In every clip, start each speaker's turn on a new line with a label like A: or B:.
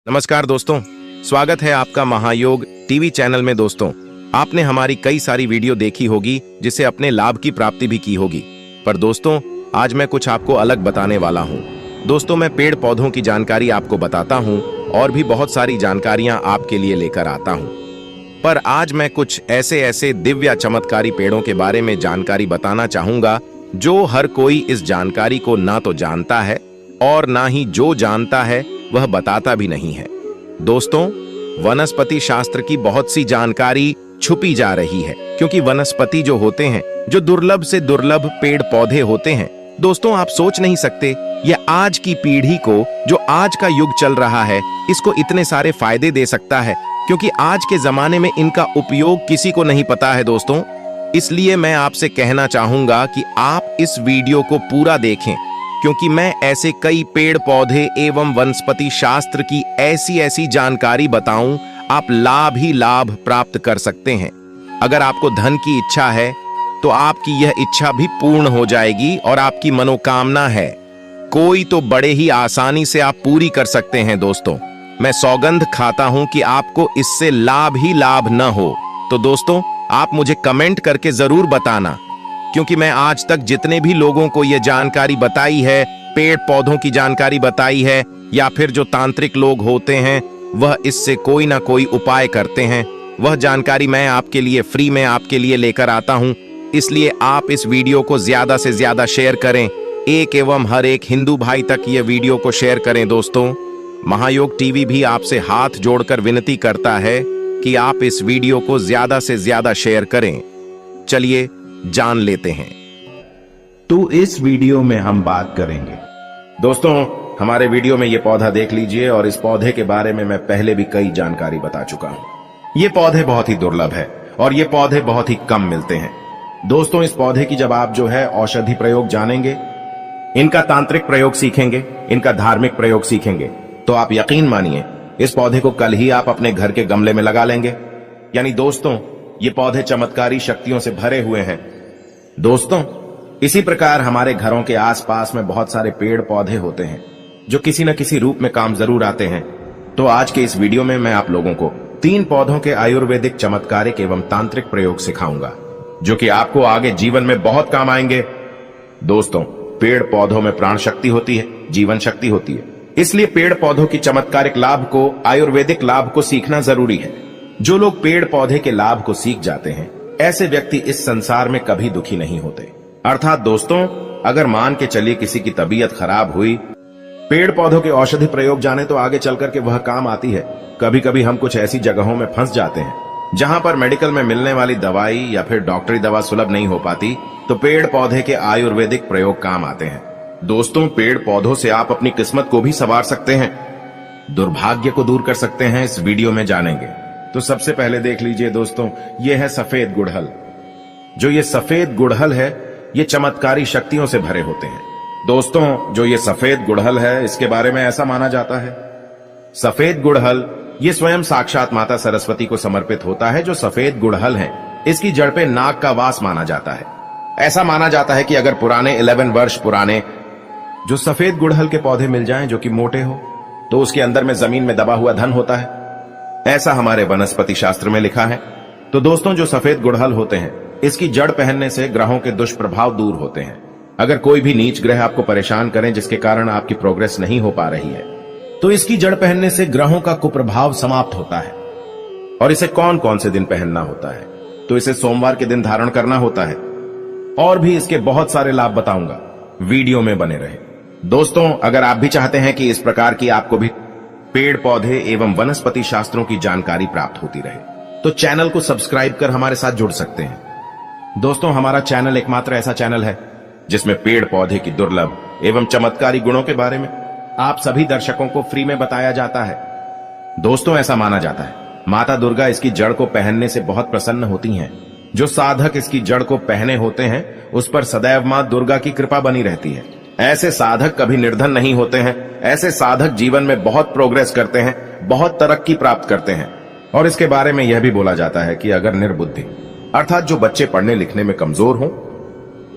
A: नमस्कार दोस्तों, स्वागत है आपका महायोग टीवी चैनल में। दोस्तों, आपने हमारी कई सारी वीडियो देखी होगी जिससे अपने लाभ की प्राप्ति भी की होगी, पर दोस्तों आज मैं कुछ आपको अलग बताने वाला हूं। दोस्तों, मैं पेड़ पौधों की जानकारी आपको बताता हूं और भी बहुत सारी जानकारियां आपके लिए लेकर आता हूं, पर आज मैं कुछ ऐसे दिव्य चमत्कारी पेड़ों के बारे में जानकारी बताना चाहूंगा जो हर कोई इस जानकारी को ना तो जानता है और ना ही जो जानता है वह बताता भी नहीं है। दोस्तों, वनस्पति शास्त्र की बहुत सी जानकारी छुपी जा रही है, क्योंकि वनस्पति जो होते हैं, जो दुर्लभ से दुर्लभ पेड़ पौधे होते हैं, दोस्तों आप सोच नहीं सकते यह आज की पीढ़ी को, जो आज का युग चल रहा है, इसको इतने सारे फायदे दे सकता है, क्योंकि आज के जमाने में इनका उपयोग किसी को नहीं पता है। दोस्तों, इसलिए मैं आपसे कहना चाहूंगा कि आप इस वीडियो को पूरा देखें, क्योंकि मैं ऐसे कई पेड़ पौधे एवं वनस्पति शास्त्र की ऐसी जानकारी बताऊं, आप लाभ ही लाभ प्राप्त कर सकते हैं। अगर आपको धन की इच्छा है तो आपकी यह इच्छा भी पूर्ण हो जाएगी, और आपकी मनोकामना है कोई तो बड़े ही आसानी से आप पूरी कर सकते हैं। दोस्तों, मैं सौगंध खाता हूं कि आपको इससे लाभ ही लाभ न हो। तो दोस्तों, आप मुझे कमेंट करके जरूर बताना, क्योंकि मैं आज तक जितने भी लोगों को यह जानकारी बताई है, पेड़ पौधों की जानकारी बताई है, या फिर जो तांत्रिक लोग होते हैं वह इससे कोई ना कोई उपाय करते हैं, वह जानकारी मैं आपके लिए फ्री में आपके लिए लेकर आता हूं। इसलिए आप इस वीडियो को ज्यादा से ज्यादा शेयर करें, एक एवं हर एक हिंदू भाई तक यह वीडियो को शेयर करें। दोस्तों, महायोग टीवी भी आपसे हाथ जोड़कर विनती करता है कि आप इस वीडियो को ज्यादा से ज्यादा शेयर करें। चलिए जान लेते हैं।
B: तो इस वीडियो में हम बात करेंगे।
A: दोस्तों, हमारे वीडियो में ये पौधा देख लीजिए, और इस पौधे के बारे में मैं पहले भी कई जानकारी बता चुका हूं। ये पौधे बहुत ही दुर्लभ है और ये पौधे बहुत ही कम मिलते हैं। दोस्तों, इस पौधे की जब आप जो है औषधि प्रयोग जानेंगे, इनका तांत्रिक प्रयोग सीखेंगे, इनका धार्मिक प्रयोग सीखेंगे, तो आप यकीन मानिए इस पौधे को कल ही आप अपने घर के गमले में लगा लेंगे। यानी दोस्तों, ये पौधे चमत्कारी शक्तियों से भरे हुए हैं। दोस्तों, इसी प्रकार हमारे घरों के आसपास में बहुत सारे पेड़ पौधे होते हैं जो किसी न किसी रूप में काम जरूर आते हैं। तो आज के इस वीडियो में मैं आप लोगों को 3 पौधों के आयुर्वेदिक चमत्कारिक एवं तांत्रिक प्रयोग सिखाऊंगा, जो कि आपको आगे जीवन में बहुत काम आएंगे। दोस्तों, पेड़ पौधों में प्राण शक्ति होती है, जीवन शक्ति होती है, इसलिए पेड़ पौधों की चमत्कारिक लाभ को, आयुर्वेदिक लाभ को सीखना जरूरी है। जो लोग पेड़ पौधे के लाभ को सीख जाते हैं, ऐसे व्यक्ति इस संसार में कभी दुखी नहीं होते। अर्थात दोस्तों, अगर मान के चलिए किसी की तबीयत खराब हुई, पेड़ पौधों के औषधि प्रयोग जाने तो आगे चल करके वह काम आती है। कभी कभी हम कुछ ऐसी जगहों में फंस जाते हैं जहां पर मेडिकल में मिलने वाली दवाई या फिर डॉक्टरी दवा सुलभ नहीं हो पाती, तो पेड़ पौधे के आयुर्वेदिक प्रयोग काम आते हैं। दोस्तों, पेड़ पौधों से आप अपनी किस्मत को भी संवार सकते हैं, दुर्भाग्य को दूर कर सकते हैं। इस वीडियो में जानेंगे। तो सबसे पहले देख लीजिए दोस्तों, यह है सफेद गुड़हल। जो ये सफेद गुड़हल है, ये चमत्कारी शक्तियों से भरे होते हैं। दोस्तों, जो ये सफेद गुड़हल है, इसके बारे में ऐसा माना जाता है, सफेद गुड़हल ये स्वयं साक्षात माता सरस्वती को समर्पित होता है। जो सफेद गुड़हल है, इसकी जड़ पे नाग का वास माना जाता है। ऐसा माना जाता है कि अगर पुराने 11 वर्ष पुराने जो सफेद गुड़हल के पौधे मिल जाएं जो कि मोटे हो, तो उसके अंदर में जमीन में दबा हुआ धन होता है। ऐसा हमारे वनस्पति शास्त्र में लिखा है। तो दोस्तों, जो सफेद गुड़हल होते हैं, इसकी जड़ पहनने से ग्रहों के दुष्प्रभाव दूर होते हैं। अगर कोई भी नीच ग्रह आपको परेशान करें, जिसके कारण आपकी प्रोग्रेस नहीं हो पा रही है, तो इसकी जड़ पहनने से ग्रहों का कुप्रभाव समाप्त होता है। और इसे कौन कौन से दिन पहनना होता है? तो इसे सोमवार के दिन धारण करना होता है। और भी इसके बहुत सारे लाभ बताऊंगा, वीडियो में बने रहे। दोस्तों, अगर आप भी चाहते हैं कि इस प्रकार की आपको भी पेड़ पौधे एवं वनस्पति शास्त्रों की जानकारी प्राप्त होती रहे, तो चैनल को सब्सक्राइब कर हमारे साथ जुड़ सकते हैं। दोस्तों, हमारा चैनल एकमात्र ऐसा चैनल है जिसमें पेड़ पौधे की दुर्लभ एवं चमत्कारी गुणों के बारे में आप सभी दर्शकों को फ्री में बताया जाता है। दोस्तों, ऐसा माना जाता है माता दुर्गा इसकी जड़ को पहनने से बहुत प्रसन्न होती हैं। जो साधक इसकी जड़ को पहने होते हैं, उस पर सदैव मां दुर्गा की कृपा बनी रहती है। ऐसे साधक कभी निर्धन नहीं होते हैं। ऐसे साधक जीवन में बहुत प्रोग्रेस करते हैं, बहुत तरक्की प्राप्त करते हैं। और इसके बारे में यह भी बोला जाता है कि अगर निर्बुद्धि, अर्थात जो बच्चे पढ़ने लिखने में कमजोर हों,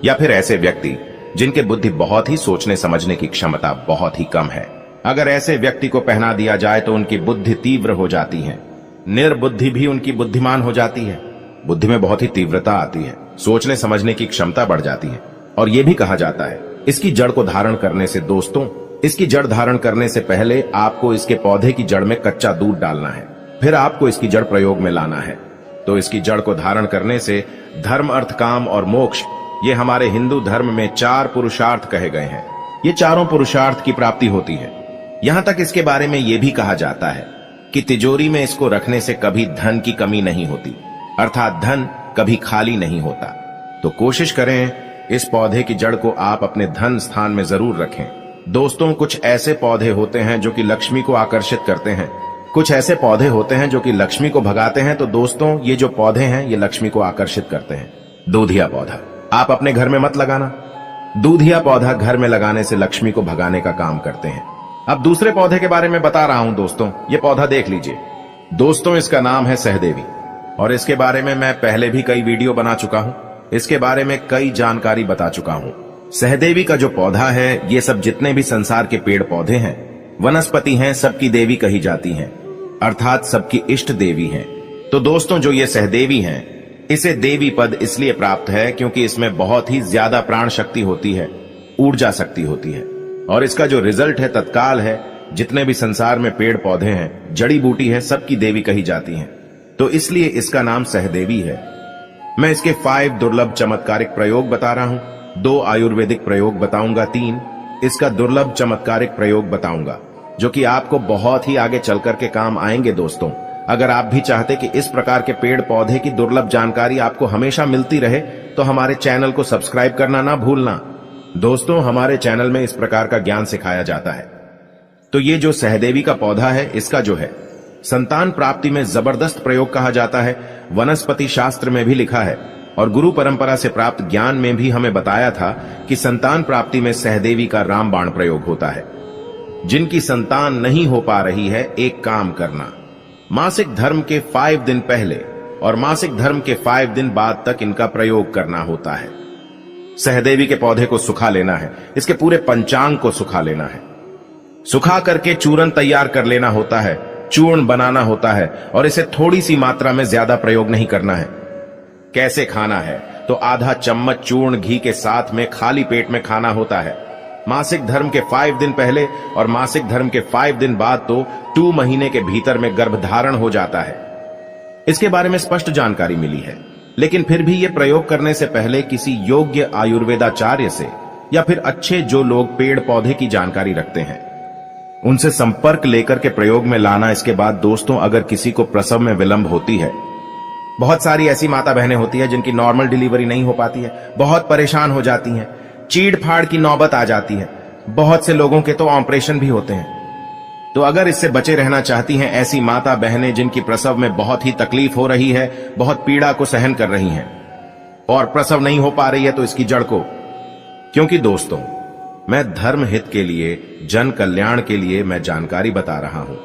A: या फिर ऐसे व्यक्ति जिनके बुद्धि बहुत ही सोचने समझने की क्षमता बहुत ही कम है, अगर ऐसे व्यक्ति को पहना दिया जाए तो उनकी बुद्धि तीव्र हो जाती है, निर्बुद्धि भी उनकी बुद्धिमान हो जाती है। बुद्धि में बहुत ही तीव्रता आती है, सोचने समझने की क्षमता बढ़ जाती है। और यह भी कहा जाता है इसकी जड़ को धारण करने से, दोस्तों इसकी जड़ धारण करने से पहले आपको इसके पौधे की जड़ में कच्चा दूध डालना है, फिर आपको इसकी जड़ प्रयोग में लाना है। तो इसकी जड़ को धारण करने से धर्म, अर्थ, काम और मोक्ष, ये हमारे हिंदू धर्म में 4 पुरुषार्थ कहे गए हैं। ये चारों पुरुषार्थ की प्राप्ति होती है। यहां तक इसके बारे में यह भी कहा जाता है कि तिजोरी में इसको रखने से कभी धन की कमी नहीं होती, अर्थात धन कभी खाली नहीं होता। तो कोशिश करें इस पौधे की जड़ को आप अपने धन स्थान में जरूर रखें। दोस्तों, कुछ ऐसे पौधे होते हैं जो कि लक्ष्मी को आकर्षित करते हैं, कुछ ऐसे पौधे होते हैं जो कि लक्ष्मी को भगाते हैं। तो दोस्तों, ये जो पौधे हैं ये लक्ष्मी को आकर्षित करते हैं। दूधिया पौधा आप अपने घर में मत लगाना। दूधिया पौधा घर में लगाने से लक्ष्मी को भगाने का काम करते हैं। अब दूसरे पौधे के बारे में बता रहा हूं दोस्तों, ये पौधा देख लीजिए। दोस्तों, इसका नाम है सहदेवी और इसके बारे में मैं पहले भी कई वीडियो बना चुका हूं, इसके बारे में कई जानकारी बता चुका हूं। सहदेवी का जो पौधा है, ये सब जितने भी संसार के पेड़ पौधे हैं, वनस्पति हैं, सबकी देवी कही जाती हैं, अर्थात सबकी इष्ट देवी हैं। तो दोस्तों, जो ये सहदेवी हैं, इसे देवी पद इसलिए प्राप्त है क्योंकि इसमें बहुत ही ज्यादा प्राण शक्ति होती है, ऊर्जा शक्ति होती है और इसका जो रिजल्ट है तत्काल है। जितने भी संसार में पेड़ पौधे हैं, जड़ी बूटी है, सबकी देवी कही जाती हैं। तो इसलिए इसका नाम सहदेवी है। मैं इसके 5 दुर्लभ चमत्कारिक प्रयोग बता रहा हूं, 2 आयुर्वेदिक प्रयोग बताऊंगा, 3 इसका दुर्लभ चमत्कारिक प्रयोग बताऊंगा, जो कि आपको बहुत ही आगे चलकर के काम आएंगे। दोस्तों, अगर आप भी चाहते कि इस प्रकार के पेड़ पौधे की दुर्लभ जानकारी आपको हमेशा मिलती रहे, तो हमारे चैनल को सब्सक्राइब करना ना भूलना। दोस्तों, हमारे चैनल में इस प्रकार का ज्ञान सिखाया जाता है। तो ये जो सहदेवी का पौधा है, इसका जो है संतान प्राप्ति में जबरदस्त प्रयोग कहा जाता है। वनस्पति शास्त्र में भी लिखा है और गुरु परंपरा से प्राप्त ज्ञान में भी हमें बताया था कि संतान प्राप्ति में सहदेवी का रामबाण प्रयोग होता है। जिनकी संतान नहीं हो पा रही है, एक काम करना, मासिक धर्म के 5 दिन पहले और मासिक धर्म के 5 दिन बाद तक इनका प्रयोग करना होता है। सहदेवी के पौधे को सुखा लेना है, इसके पूरे पंचांग को सुखा लेना है, सुखा करके चूर्ण तैयार कर लेना होता है, चूर्ण बनाना होता है और इसे थोड़ी सी मात्रा में ज्यादा प्रयोग नहीं करना है। कैसे खाना है? तो आधा चम्मच चूर्ण घी के साथ में खाली पेट में खाना होता है। मासिक धर्म के 5 दिन पहले और मासिक धर्म के 5 दिन बाद तो 2 महीने के भीतर में गर्भधारण हो जाता है। इसके बारे में स्पष्ट जानकारी मिली है, लेकिन फिर भी यह प्रयोग करने से पहले किसी योग्य आयुर्वेदाचार्य से या फिर अच्छे जो लोग पेड़ पौधे की जानकारी रखते हैं, उनसे संपर्क लेकर के प्रयोग में लाना। इसके बाद दोस्तों, अगर किसी को प्रसव में विलंब होती है, बहुत सारी ऐसी माता बहनें होती है जिनकी नॉर्मल डिलीवरी नहीं हो पाती है, बहुत परेशान हो जाती हैं, चीड़ फाड़ की नौबत आ जाती है, बहुत से लोगों के तो ऑपरेशन भी होते हैं। तो अगर इससे बचे रहना चाहती हैं ऐसी माता बहनें जिनकी प्रसव में बहुत ही तकलीफ हो रही है, बहुत पीड़ा को सहन कर रही हैं और प्रसव नहीं हो पा रही है, तो इसकी जड़ को, क्योंकि दोस्तों मैं धर्म हित के लिए, जन कल्याण के लिए मैं जानकारी बता रहा हूं,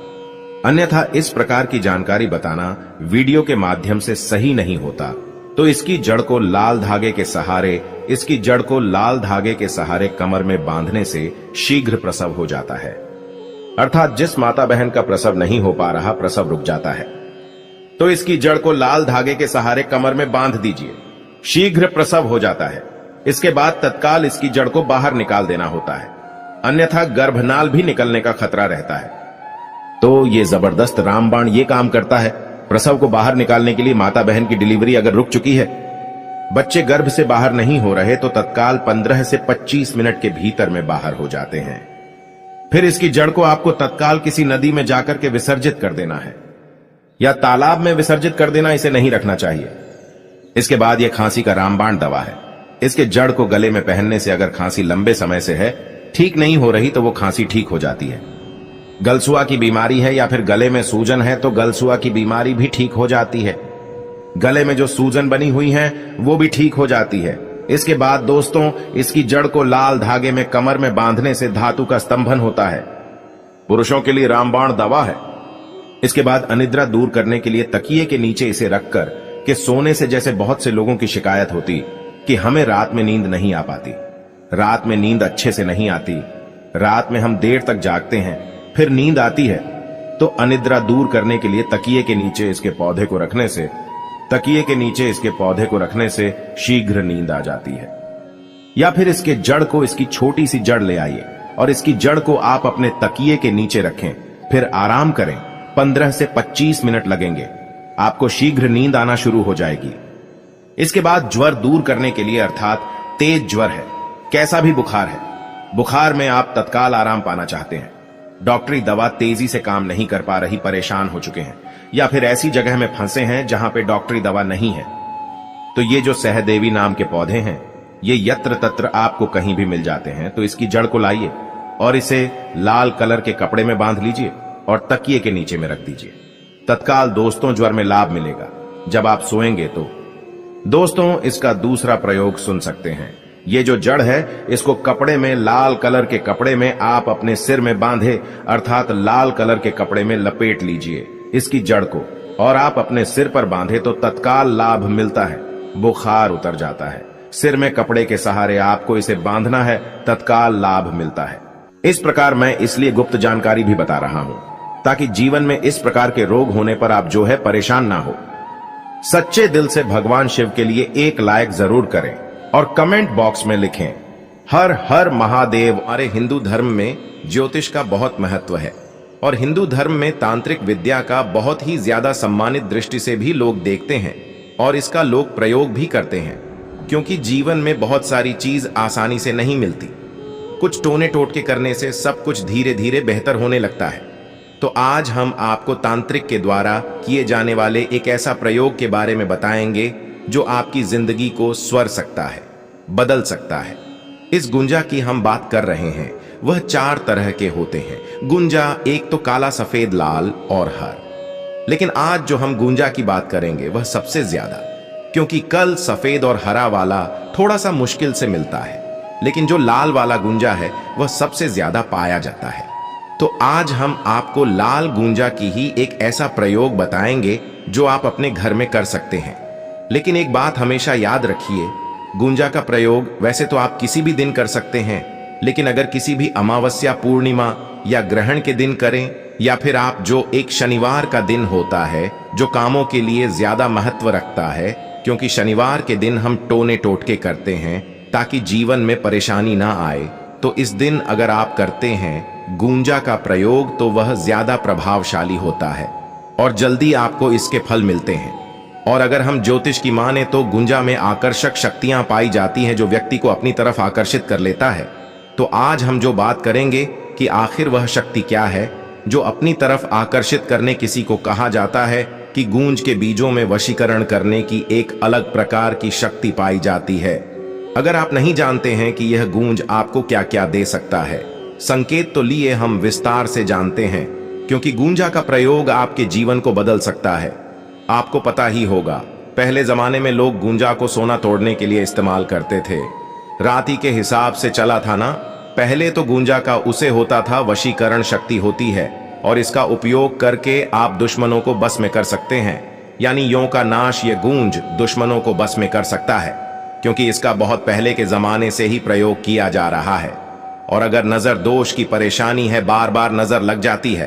A: अन्यथा इस प्रकार की जानकारी बताना वीडियो के माध्यम से सही नहीं होता। तो इसकी जड़ को लाल धागे के सहारे, इसकी जड़ को लाल धागे के सहारे कमर में बांधने से शीघ्र प्रसव हो जाता है, अर्थात जिस माता बहन का प्रसव नहीं हो पा रहा, प्रसव रुक जाता है, तो इसकी जड़ को लाल धागे के सहारे कमर में बांध दीजिए, शीघ्र प्रसव हो जाता है। इसके बाद तत्काल इसकी जड़ को बाहर निकाल देना होता है, अन्यथा गर्भनाल भी निकलने का खतरा रहता है। तो ये जबरदस्त रामबाण ये काम करता है। प्रसव को बाहर निकालने के लिए माता बहन की डिलीवरी अगर रुक चुकी है, बच्चे गर्भ से बाहर नहीं हो रहे, तो तत्काल 15 से 25 मिनट के भीतर में बाहर हो जाते हैं। फिर इसकी जड़ को आपको तत्काल किसी नदी में जाकर के विसर्जित कर देना है या तालाब में विसर्जित कर देना, इसे नहीं रखना चाहिए। इसके बाद यह खांसी का रामबाण दवा है। इसके जड़ को गले में पहनने से अगर खांसी लंबे समय से है, ठीक नहीं हो रही, तो वो खांसी ठीक हो जाती है। गलसुआ की बीमारी है या फिर गले में सूजन है, तो गलसुआ की बीमारी भी ठीक हो जाती है। गले में जो सूजन बनी हुई है वो भी ठीक हो जाती है। इसके बाद दोस्तों, इसकी जड़ को लाल धागे में कमर में बांधने से धातु का स्तंभन होता है। पुरुषों के लिए रामबाण दवा है। इसके बाद अनिद्रा दूर करने के लिए तकिए के नीचे इसे रखकर कि सोने से, जैसे बहुत से लोगों की शिकायत होती कि हमें रात में नींद नहीं आ पाती, रात में नींद अच्छे से नहीं आती, रात में हम देर तक जागते हैं, फिर नींद आती है तो अनिद्रा दूर करने के लिए तकिए के नीचे इसके पौधे को रखने से शीघ्र नींद आ जाती है। या फिर इसके जड़ को, इसकी छोटी सी जड़ ले आइए और इसकी जड़ को आप अपने तकिए के नीचे रखें, फिर आराम करें। 15 से 25 मिनट लगेंगे, आपको शीघ्र नींद आना शुरू हो जाएगी। इसके बाद ज्वर दूर करने के लिए, अर्थात तेज ज्वर है, कैसा भी बुखार है, बुखार में आप तत्काल आराम पाना चाहते हैं, डॉक्टरी दवा तेजी से काम नहीं कर पा रही, परेशान हो चुके हैं, या फिर ऐसी जगह में फंसे हैं जहां पे डॉक्टरी दवा नहीं है, तो ये जो सहदेवी नाम के पौधे हैं, ये यत्र तत्र आपको कहीं भी मिल जाते हैं। तो इसकी जड़ को लाइए और इसे लाल कलर के कपड़े में बांध लीजिए और तकिए के नीचे में रख दीजिए। तत्काल दोस्तों ज्वर में लाभ मिलेगा जब आप सोएंगे। तो दोस्तों इसका दूसरा प्रयोग सुन सकते हैं। ये जो जड़ है, इसको कपड़े में, लाल कलर के कपड़े में आप अपने सिर में बांधे, अर्थात लाल कलर के कपड़े में लपेट लीजिए इसकी जड़ को और आप अपने सिर पर बांधे तो तत्काल लाभ मिलता है, बुखार उतर जाता है। सिर में कपड़े के सहारे आपको इसे बांधना है, तत्काल लाभ मिलता है। इस प्रकार मैं इसलिए गुप्त जानकारी भी बता रहा हूं ताकि जीवन में इस प्रकार के रोग होने पर आप जो है परेशान ना हो। सच्चे दिल से भगवान शिव के लिए एक लाइक जरूर करें और कमेंट बॉक्स में लिखें हर हर महादेव। हमारे हिंदू धर्म में ज्योतिष का बहुत महत्व है और हिंदू धर्म में तांत्रिक विद्या का बहुत ही ज्यादा सम्मानित दृष्टि से भी लोग देखते हैं और इसका लोग प्रयोग भी करते हैं, क्योंकि जीवन में बहुत सारी चीज आसानी से नहीं मिलती। कुछ टोने टोटके करने से सब कुछ धीरे धीरे बेहतर होने लगता है। तो आज हम आपको तांत्रिक के द्वारा किए जाने वाले एक ऐसा प्रयोग के बारे में बताएंगे जो आपकी जिंदगी को स्वर सकता है, बदल सकता है। इस गुंजा की हम बात कर रहे हैं, वह 4 तरह के होते हैं। गुंजा एक तो काला, सफेद, लाल और हर। लेकिन आज जो हम गुंजा की बात करेंगे वह सबसे ज्यादा, क्योंकि कल सफेद और हरा वाला थोड़ा सा मुश्किल से मिलता है, लेकिन जो लाल वाला गुंजा है वह सबसे ज्यादा पाया जाता है। तो आज हम आपको लाल गुंजा की ही एक ऐसा प्रयोग बताएंगे जो आप अपने घर में कर सकते हैं। लेकिन एक बात हमेशा याद रखिए, गुंजा का प्रयोग वैसे तो आप किसी भी दिन कर सकते हैं, लेकिन अगर किसी भी अमावस्या, पूर्णिमा या ग्रहण के दिन करें, या फिर आप जो एक शनिवार का दिन होता है जो कामों के लिए ज्यादा महत्व रखता है, क्योंकि शनिवार के दिन हम टोने टोटके करते हैं ताकि जीवन में परेशानी ना आए, तो इस दिन अगर आप करते हैं गुंजा का प्रयोग तो वह ज्यादा प्रभावशाली होता है और जल्दी आपको इसके फल मिलते हैं। और अगर हम ज्योतिष की माने तो गुंजा में आकर्षक शक्तियां पाई जाती हैं जो व्यक्ति को अपनी तरफ आकर्षित कर लेता है। तो आज हम जो बात करेंगे कि आखिर वह शक्ति क्या है जो अपनी तरफ आकर्षित करने किसी को कहा जाता है कि गूंज के बीजों में वशीकरण करने की एक अलग प्रकार की शक्ति पाई जाती है। अगर आप नहीं जानते हैं कि यह गूंज आपको क्या क्या दे सकता है, संकेत तो लिए हम विस्तार से जानते हैं, क्योंकि गूंजा का प्रयोग आपके जीवन को बदल सकता है। आपको पता ही होगा, पहले जमाने में लोग गूंजा को सोना तोड़ने के लिए इस्तेमाल करते थे। राती के हिसाब से चला था ना। पहले तो गूंजा का उसे होता था वशीकरण शक्ति होती है और इसका उपयोग करके आप दुश्मनों को बस में कर सकते हैं, यानी यों का नाश ये गूंज दुश्मनों को बस में कर सकता है, क्योंकि इसका बहुत पहले के जमाने से ही प्रयोग किया जा रहा है। और अगर नजर दोष की परेशानी है, बार बार नजर लग जाती है,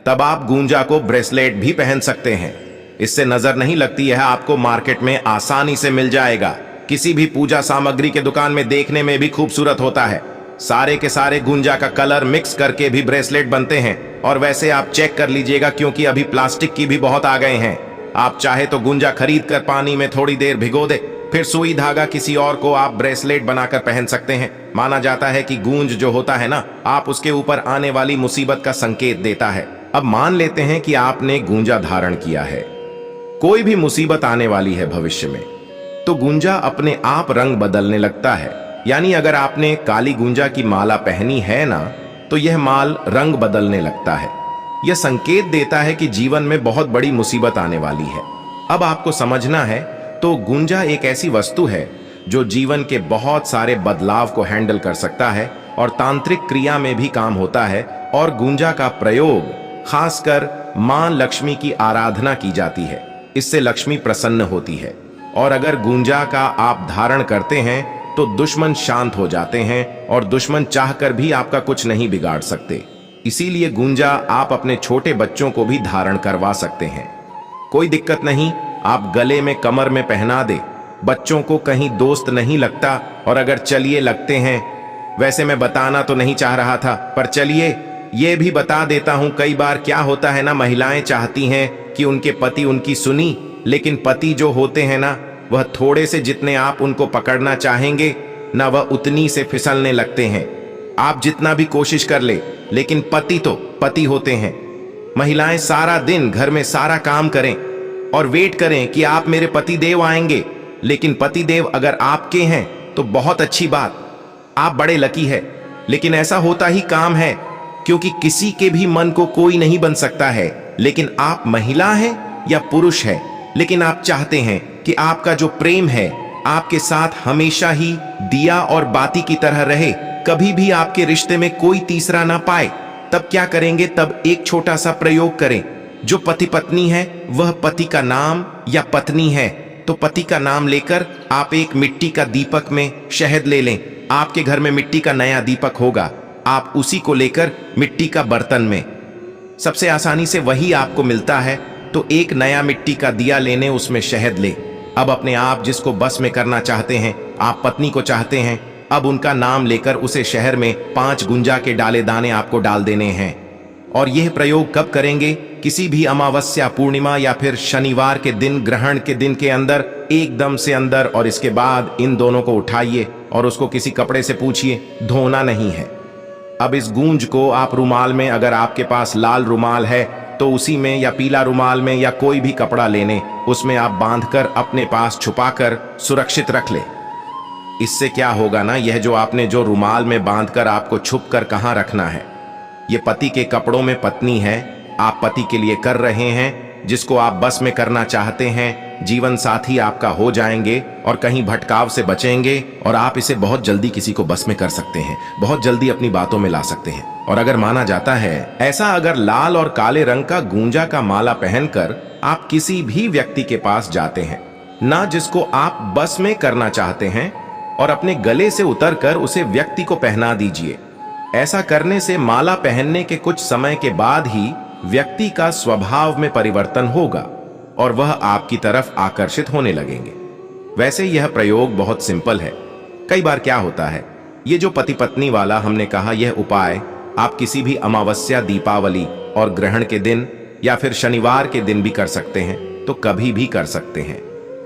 A: तब आप गूंजा को ब्रेसलेट भी पहन सकते हैं। इससे नजर नहीं लगती है, आपको मार्केट में आसानी से मिल जाएगा। किसी भी पूजा सामग्री के दुकान में देखने में भी खूबसूरत होता है। सारे के सारे गुंजा का कलर मिक्स करके भी ब्रेसलेट बनते हैं। और वैसे आप चेक कर लीजिएगा, क्योंकि अभी प्लास्टिक की भी बहुत आ गए हैं। आप चाहे तो गुंजा खरीद कर पानी में थोड़ी देर भिगो दे, फिर सुई धागा किसी और को आप ब्रेसलेट बनाकर पहन सकते हैं। माना जाता है कि गूंज जो होता है ना, आप उसके ऊपर आने वाली मुसीबत का संकेत देता है। अब मान लेते हैं कि आपने गूंजा धारण किया है, कोई भी मुसीबत आने वाली है भविष्य में, तो गूंजा अपने आप रंग बदलने लगता है। यानी अगर आपने काली गूंजा की माला पहनी है ना, तो यह माल रंग बदलने लगता है। यह संकेत देता है कि जीवन में बहुत बड़ी मुसीबत आने वाली है। अब आपको समझना है, तो गूंजा एक ऐसी वस्तु है जो जीवन के बहुत सारे बदलाव को हैंडल कर सकता है और तांत्रिक क्रिया में भी काम होता है। और गूंजा का प्रयोग खासकर मां लक्ष्मी की आराधना की जाती है, इससे लक्ष्मी प्रसन्न होती है। और अगर गूंजा का आप धारण करते हैं तो दुश्मन शांत हो जाते हैं और दुश्मन चाहकर भी आपका कुछ नहीं बिगाड़ सकते। इसीलिए गूंजा आप अपने छोटे बच्चों को भी धारण करवा सकते हैं। कोई दिक्कत नहीं, आप गले में कमर में पहना दे, बच्चों को कहीं दोस्त नहीं लगता। और अगर चलिए लगते हैं, वैसे मैं बताना तो नहीं चाह रहा था, पर चलिए ये भी बता देता हूं। कई बार क्या होता है ना, महिलाएं चाहती हैं कि उनके पति उनकी सुनी, लेकिन पति जो होते हैं ना, वह थोड़े से जितने आप उनको पकड़ना चाहेंगे ना, वह उतनी से फिसलने लगते हैं। आप जितना भी कोशिश कर ले, लेकिन पति तो पति होते हैं। महिलाएं सारा दिन घर में सारा काम करें और वेट करें कि आप मेरे पति देव आएंगे, लेकिन पति देव अगर आपके हैं तो बहुत अच्छी बात, आप बड़े लकी है। लेकिन ऐसा होता ही काम है, क्योंकि किसी के भी मन को कोई नहीं बन सकता है। लेकिन आप महिला हैं या पुरुष है, लेकिन आप चाहते हैं कि आपका जो प्रेम है आपके साथ हमेशा ही दिया और बाती की तरह रहे, कभी भी आपके रिश्ते में कोई तीसरा ना पाए। तब क्या करेंगे, तब एक छोटा सा प्रयोग करें। जो पति पत्नी है वह पति का नाम या पत्नी है, तो पति का नाम लेकर आप एक मिट्टी का दीपक में शहद ले लें। आपके घर में मिट्टी का नया दीपक होगा, आप उसी को लेकर मिट्टी का बर्तन में, सबसे आसानी से वही आपको मिलता है, तो एक नया मिट्टी का दिया लेने, उसमें शहद ले। अब अपने आप जिसको बस में करना चाहते हैं, आप पत्नी को चाहते हैं, अब उनका नाम लेकर उसे शहर में 5 गुंजा के डाले दाने आपको डाल देने हैं। और यह प्रयोग कब करेंगे, किसी भी अमावस्या, पूर्णिमा या फिर शनिवार के दिन, ग्रहण के दिन के अंदर, एकदम से अंदर। और इसके बाद इन दोनों को उठाइए और उसको किसी कपड़े से पूछिए, धोना नहीं है। अब इस गूंज को आप रुमाल में, अगर आपके पास लाल रुमाल है तो उसी में, या पीला रुमाल में, या कोई भी कपड़ा लेने, उसमें आप बांधकर अपने पास छुपाकर सुरक्षित रख ले। इससे क्या होगा ना, यह जो आपने जो रुमाल में बांधकर आपको छुप कर कहां रखना है, ये पति के कपड़ों में पत्नी है, आप पति के लिए कर रहे हैं। जिसको आप बस में करना चाहते हैं, जीवन साथी आपका हो जाएंगे और कहीं भटकाव से बचेंगे। और आप इसे बहुत जल्दी किसी को बस में कर सकते हैं, बहुत जल्दी अपनी बातों में ला सकते हैं। और अगर माना जाता है ऐसा, अगर लाल और काले रंग का गूंजा का माला पहनकर आप किसी भी व्यक्ति के पास जाते हैं ना, जिसको आप बस में करना चाहते हैं, और अपने गले से उतरकर उसे व्यक्ति को पहना दीजिए। ऐसा करने से माला पहनने के कुछ समय के बाद ही व्यक्ति का स्वभाव में परिवर्तन होगा और वह आपकी तरफ आकर्षित होने लगेंगे। वैसे यह प्रयोग बहुत सिंपल है। कई बार क्या होता है, ये जो पति पत्नी वाला हमने कहा, यह उपाय आप किसी भी अमावस्या, दीपावली और ग्रहण के दिन या फिर शनिवार के दिन भी कर सकते हैं, तो कभी भी कर सकते हैं।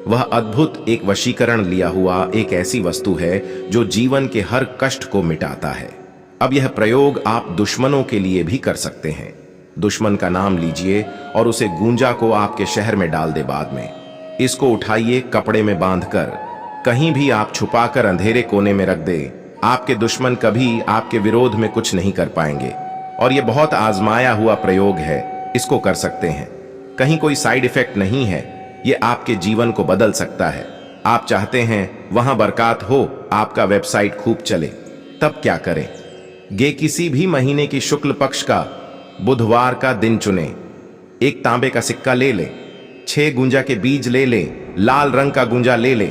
A: वह अद्भुत एक वशीकरण लिया हुआ एक ऐसी वस्तु है जो जीवन के हर कष्ट को मिटाता है। अब यह प्रयोग आप दुश्मनों के लिए भी कर सकते हैं। दुश्मन का नाम लीजिए और उसे गूंजा को आपके शहर में डाल दे। बाद में इसको उठाइए, कपड़े में बांधकर कहीं भी आप छुपाकर अंधेरे कोने में रख दे। आपके दुश्मन कभी आपके विरोध में कुछ नहीं कर पाएंगे। और यह बहुत आजमाया हुआ प्रयोग है, इसको कर सकते हैं। कहीं कोई साइड इफेक्ट नहीं है, यह आपके जीवन को बदल सकता है। आप चाहते हैं वहां बरकत हो, आपका वेबसाइट खूब चले, तब क्या करें, गे किसी भी महीने की शुक्ल पक्ष का बुधवार का दिन चुने, एक तांबे का सिक्का ले ले, 6 गुंजा के बीज ले ले, लाल रंग का गुंजा ले ले।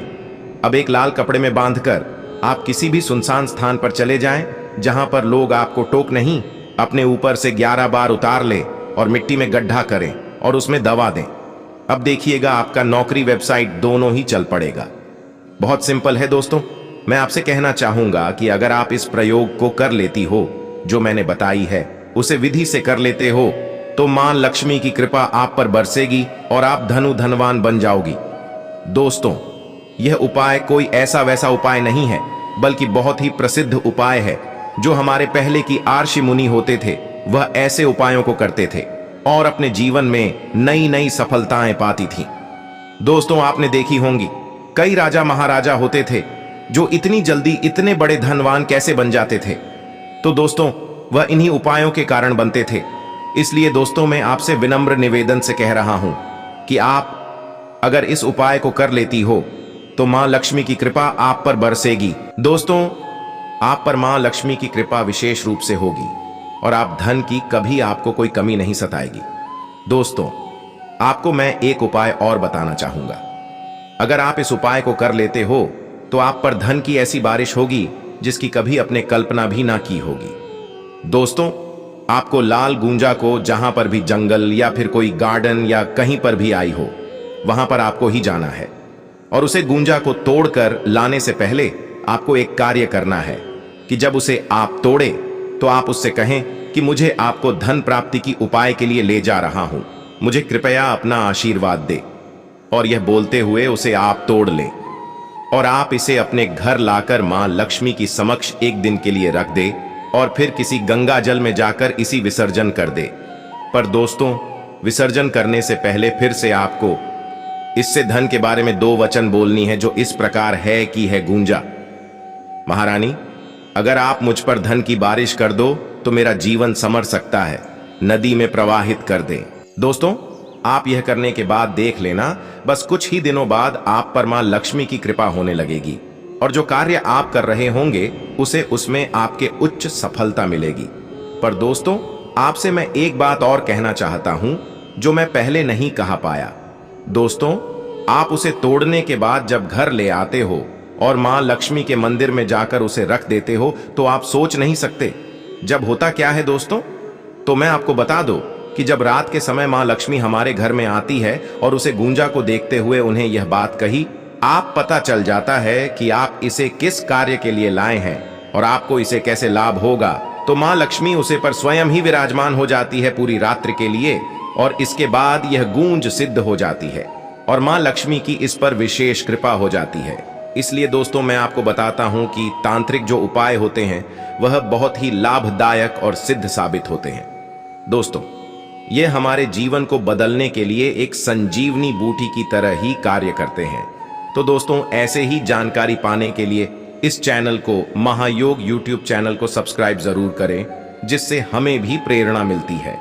A: अब एक लाल कपड़े में बांधकर आप किसी भी सुनसान स्थान पर चले जाएं, जहां पर लोग आपको टोक नहीं। अपने ऊपर से 11 बार उतार ले और मिट्टी में गड्ढा करें और उसमें दबा दें। अब देखिएगा आपका नौकरी, वेबसाइट दोनों ही चल पड़ेगा। बहुत सिंपल है दोस्तों। मैं आपसे कहना चाहूंगा कि अगर आप इस प्रयोग को कर लेती हो, जो मैंने बताई है, उसे विधि से कर लेते हो, तो मां लक्ष्मी की कृपा आप पर बरसेगी और आप धनवान बन जाओगी। दोस्तों, यह उपाय कोई ऐसा वैसा उपाय नहीं है, बल्कि बहुत ही प्रसिद्ध उपाय है। जो हमारे पहले की आर्षि मुनि होते थे, वह ऐसे उपायों को करते थे और अपने जीवन में नई नई सफलताएं पाती थीं। दोस्तों, आपने देखी होंगी कई राजा महाराजा होते थे जो इतनी जल्दी इतने बड़े धनवान कैसे बन जाते थे। तो दोस्तों, वह इन्हीं उपायों के कारण बनते थे। इसलिए दोस्तों, मैं आपसे विनम्र निवेदन से कह रहा हूं कि आप अगर इस उपाय को कर लेती हो, तो मां लक्ष्मी की कृपा आप पर बरसेगी। दोस्तों, आप पर मां लक्ष्मी की कृपा विशेष रूप से होगी और आप धन की कभी आपको कोई कमी नहीं सताएगी। दोस्तों, आपको मैं एक उपाय और बताना चाहूंगा। अगर आप इस उपाय को कर लेते हो, तो आप पर धन की ऐसी बारिश होगी जिसकी कभी अपने कल्पना भी ना की होगी। दोस्तों, आपको लाल गूंजा को जहां पर भी जंगल या फिर कोई गार्डन या कहीं पर भी आई हो, वहां पर आपको ही जाना है और उसे गूंजा को तोड़कर लाने से पहले आपको एक कार्य करना है कि जब उसे आप तोड़े तो आप उससे कहें कि मुझे आपको धन प्राप्ति की उपाय के लिए ले जा रहा हूं, मुझे कृपया अपना आशीर्वाद दे। और यह बोलते हुए उसे आप तोड़ ले और आप इसे अपने घर लाकर मां लक्ष्मी की समक्ष एक दिन के लिए रख दे और फिर किसी गंगा जल में जाकर इसी विसर्जन कर दे। पर दोस्तों, विसर्जन करने से पहले फिर से आपको इससे धन के बारे में 2 वचन बोलनी है, जो इस प्रकार है कि है गूंजा, महारानी अगर आप मुझ पर धन की बारिश कर दो तो मेरा जीवन संवर सकता है, नदी में प्रवाहित कर दे। दोस्तों, आप यह करने के बाद देख लेना, बस कुछ ही दिनों बाद आप पर मां लक्ष्मी की कृपा होने लगेगी और जो कार्य आप कर रहे होंगे उसे उसमें आपके उच्च सफलता मिलेगी। पर दोस्तों, आपसे मैं एक बात और कहना चाहता हूं जो मैं पहले नहीं कहा पाया। दोस्तों, आप उसे तोड़ने के बाद जब घर ले आते हो और मां लक्ष्मी के मंदिर में जाकर उसे रख देते हो तो आप सोच नहीं सकते जब होता क्या है। दोस्तों, तो मैं आपको बता दूं कि जब रात के समय मां लक्ष्मी हमारे घर में आती है और उसे गूंजा को देखते हुए उन्हें यह बात कही, आप पता चल जाता है कि आप इसे किस कार्य के लिए लाए हैं और आपको इसे कैसे लाभ होगा, तो मां लक्ष्मी उसे पर स्वयं ही विराजमान हो जाती है पूरी रात्रि के लिए और इसके बाद यह गूंज सिद्ध हो जाती है और मां लक्ष्मी की इस पर विशेष कृपा हो जाती है। इसलिए दोस्तों, मैं आपको बताता हूं कि तांत्रिक जो उपाय होते हैं वह बहुत ही लाभदायक और सिद्ध साबित होते हैं। दोस्तों, ये हमारे जीवन को बदलने के लिए एक संजीवनी बूटी की तरह ही कार्य करते हैं। तो दोस्तों, ऐसे ही जानकारी पाने के लिए इस चैनल को, महायोग यूट्यूब चैनल को सब्सक्राइब जरूर करें, जिससे हमें भी प्रेरणा मिलती है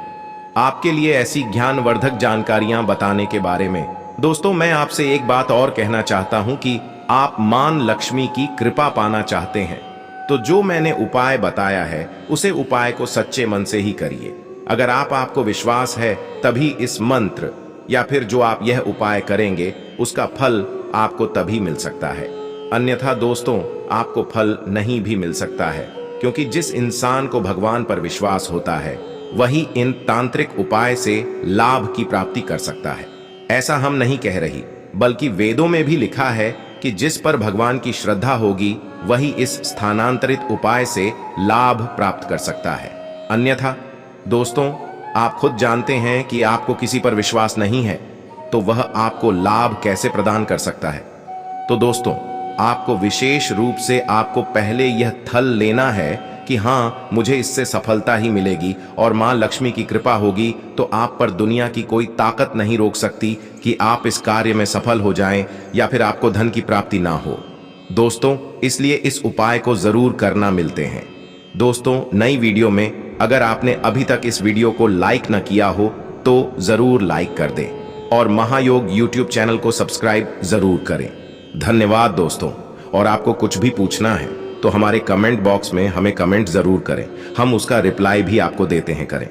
A: आपके लिए ऐसी ज्ञानवर्धक जानकारियां बताने के बारे में। दोस्तों, मैं आपसे एक बात और कहना चाहता हूं कि आप मां लक्ष्मी की कृपा पाना चाहते हैं तो जो मैंने उपाय बताया है उसे उपाय को सच्चे मन से ही करिए। अगर आपको विश्वास है तभी इस मंत्र या फिर जो आप यह उपाय करेंगे उसका फल आपको तभी मिल सकता है, अन्यथा दोस्तों आपको फल नहीं भी मिल सकता है, क्योंकि जिस इंसान को भगवान पर विश्वास होता है वही इन तांत्रिक उपाय से लाभ की प्राप्ति कर सकता है। ऐसा हम नहीं कह रही, बल्कि वेदों में भी लिखा है कि जिस पर भगवान की श्रद्धा होगी वही इस स्थानांतरित उपाय से लाभ प्राप्त कर सकता है। अन्यथा दोस्तों, आप खुद जानते हैं कि आपको किसी पर विश्वास नहीं है तो वह आपको लाभ कैसे प्रदान कर सकता है। तो दोस्तों, आपको विशेष रूप से आपको पहले यह थल लेना है कि हाँ, मुझे इससे सफलता ही मिलेगी और मां लक्ष्मी की कृपा होगी तो आप पर दुनिया की कोई ताकत नहीं रोक सकती कि आप इस कार्य में सफल हो जाएं या फिर आपको धन की प्राप्ति ना हो। दोस्तों, इसलिए इस उपाय को जरूर करना। मिलते हैं दोस्तों नई वीडियो में। अगर आपने अभी तक इस वीडियो को लाइक न किया हो तो जरूर लाइक कर दें और महायोग यूट्यूब चैनल को सब्सक्राइब जरूर करें। धन्यवाद दोस्तों। और आपको कुछ भी पूछना है तो हमारे कमेंट बॉक्स में हमें कमेंट जरूर करें, हम उसका रिप्लाई भी आपको देते हैं करें।